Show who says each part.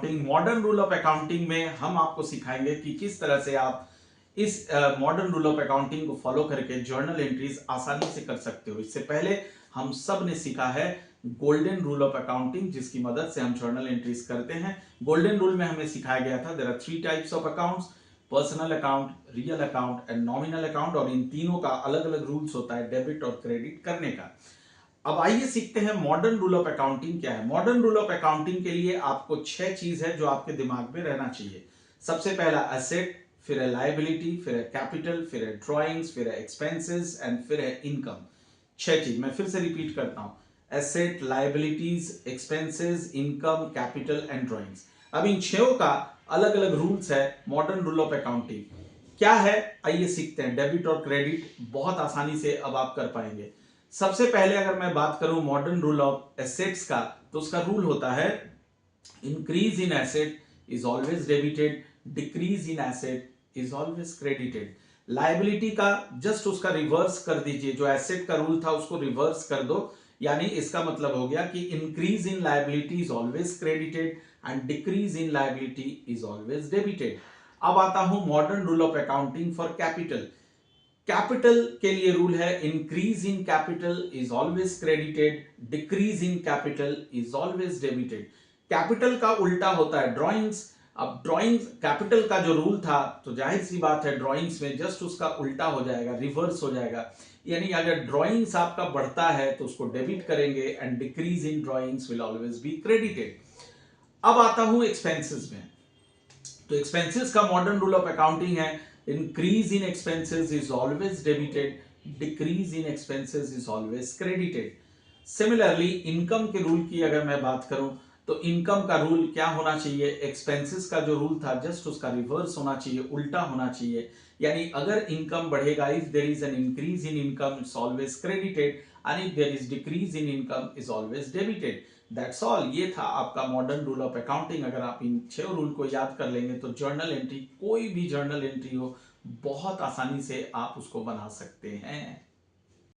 Speaker 1: Modern rule of accounting में हम आपको सिखाएंगे कि किस तरह से आप इस मॉडर्न रूल ऑफ अकाउंटिंग को फॉलो करके जर्नल एंट्रीज आसानी से कर सकते हो। इससे पहले हम सब ने सीखा है गोल्डन रूल ऑफ अकाउंटिंग, जिसकी मदद से हम जर्नल एंट्रीज करते हैं। गोल्डन रूल में हमें सिखाया गया था there are 3 types of accounts, personal account, real account and nominal account, और इन तीनों का अलग अलग रूल्स होता है डेबिट और क्रेडिट करने का। अब आइए सीखते हैं मॉडर्न रूल ऑफ अकाउंटिंग क्या है। मॉडर्न रूल ऑफ अकाउंटिंग के लिए आपको 6 चीज है जो आपके दिमाग में रहना चाहिए। सबसे पहला एसेट, फिर है लायबिलिटी, फिर है कैपिटल, फिर है ड्रॉइंग्स, फिर है एक्सपेंसेस एंड फिर है इनकम। 6 चीज मैं फिर से रिपीट करता हूं, asset, liabilities, expenses, income, capital and drawings. अब इन 6 का अलग अलग रूल्स है मॉडर्न रूल ऑफ अकाउंटिंग क्या है, आइए सीखते हैं। डेबिट और क्रेडिट बहुत आसानी से अब आप कर पाएंगे। सबसे पहले अगर मैं बात करूं मॉडर्न रूल ऑफ एसेट्स का, तो उसका रूल होता है increase in asset is always debited, decrease in asset is always credited. Liability का जस्ट उसका रिवर्स कर दीजिए, जो एसेट का रूल था उसको रिवर्स कर दो, यानी इसका मतलब हो गया कि increase in liability is always credited and decrease in liability is always debited. अब आता हूं modern rule of accounting for capital. Capital के लिए रूल है increase in capital is always credited, decrease in capital is always debited. Capital का उल्टा होता है ड्रॉइंग्स। अब ड्रॉइंग्स कैपिटल का जो रूल था, तो जाहिर सी बात है ड्रॉइंग्स में जस्ट उसका उल्टा हो जाएगा, रिवर्स हो जाएगा। यानी अगर ड्रॉइंग्स आपका बढ़ता है तो उसको डेबिट करेंगे and decrease in drawings will always be credited. अब आता हूं एक्सपेंसेस में। तो एक्सपेंसेस का मॉडर्न रूल ऑफ अकाउंटिंग है increase in expenses is always debited, decrease in expenses is always credited. Similarly income के रूल की अगर मैं बात करूं, तो इनकम का रूल क्या होना चाहिए, एक्सपेंसेस का जो रूल था जस्ट उसका रिवर्स होना चाहिए, उल्टा होना चाहिए। यानी अगर इनकम बढ़ेगा, if there is an increase in income it's always credited and if there is decrease in income is always debited. That's all. ये था आपका मॉडर्न रूल ऑफ अकाउंटिंग। अगर आप इन 6 रूल को याद कर लेंगे तो जर्नल एंट्री, कोई भी जर्नल एंट्री हो, बहुत आसानी से आप उसको बना सकते हैं।